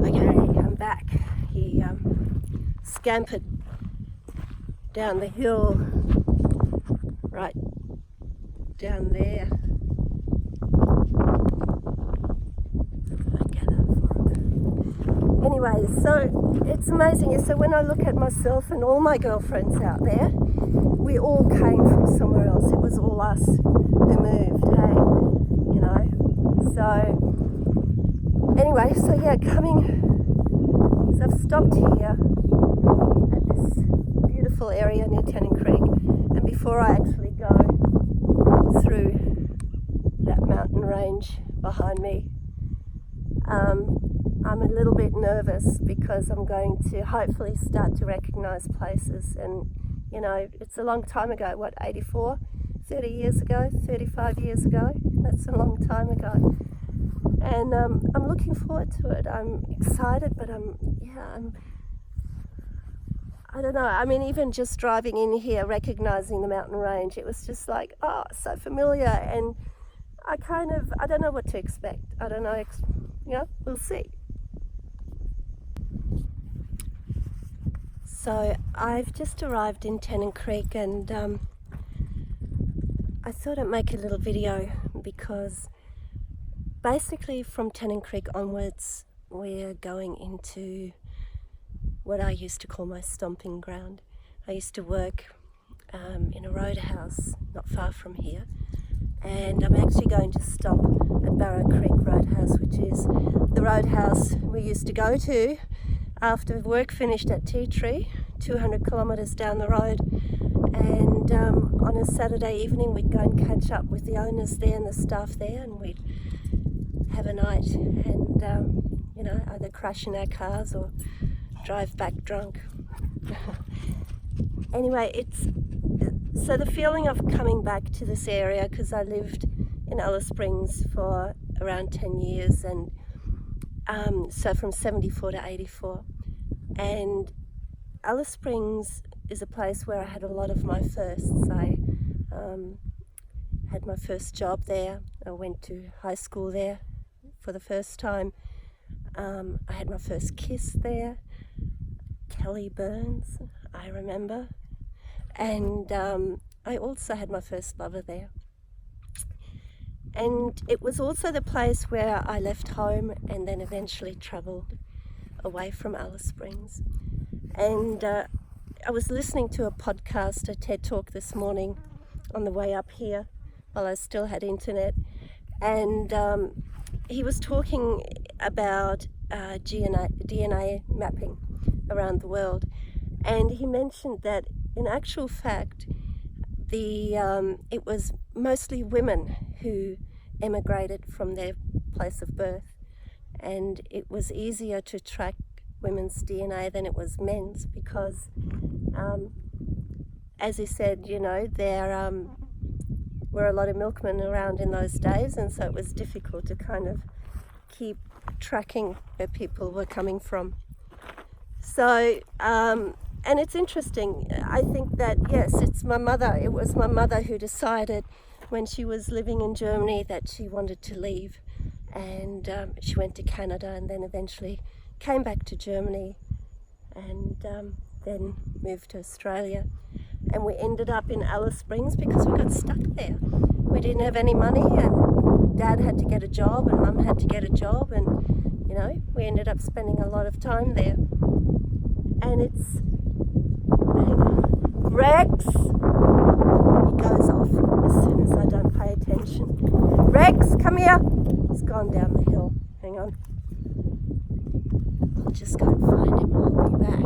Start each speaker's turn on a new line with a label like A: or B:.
A: Okay, I'm back. He scampered down the hill, right down there. Anyway, so it's amazing. So when I look at myself and all my girlfriends out there, we all came from somewhere else. It was all us who moved, hey, you know. So anyway, so yeah, so I've stopped here at this beautiful area near Tennant Creek, and before I actually go through that mountain range behind me, I'm a little bit nervous because I'm going to hopefully start to recognize places. And you know, it's a long time ago, what, 84, 30 years ago, 35 years ago, that's a long time ago. And I'm looking forward to it. I'm excited, but I don't know, I mean, even just driving in here, recognizing the mountain range, it was just like, oh, so familiar. And I don't know what to expect. I don't know, we'll see. So I've just arrived in Tennant Creek, and I thought I'd make a little video because basically from Tennant Creek onwards we're going into what I used to call my stomping ground. I used to work in a roadhouse not far from here, and I'm actually going to stop at Barrow Creek Roadhouse, which is the roadhouse we used to go to after work finished at Tea Tree, 200 kilometres down the road. And on a Saturday evening we'd go and catch up with the owners there and the staff there, and we'd have a night and either crash in our cars or drive back drunk. Anyway, so the feeling of coming back to this area, because I lived in Alice Springs for around 10 years, and so from 74 to 84, and Alice Springs is a place where I had a lot of my firsts. I had my first job there. I went to high school there for the first time. I had my first kiss there. Kelly Burns, I remember. And I also had my first lover there. And it was also the place where I left home and then eventually travelled away from Alice Springs. And I was listening to a podcast, a TED Talk this morning on the way up here while I still had internet. And he was talking about DNA mapping around the world. And he mentioned that in actual fact, it was mostly women who emigrated from their place of birth, and it was easier to track women's DNA than it was men's because, as he said, there were a lot of milkmen around in those days, and so it was difficult to kind of keep tracking where people were coming from. So, and it's interesting, I think that, yes, it was my mother who decided when she was living in Germany that she wanted to leave, and she went to Canada and then eventually came back to Germany, and then moved to Australia. And we ended up in Alice Springs because we got stuck there. We didn't have any money, and Dad had to get a job and Mum had to get a job, and we ended up spending a lot of time there. And it's, Rex, he goes off as soon as I don't pay attention. Rex, come here. He's gone down the hill. Hang on. I'll just go and find him and I'll be back.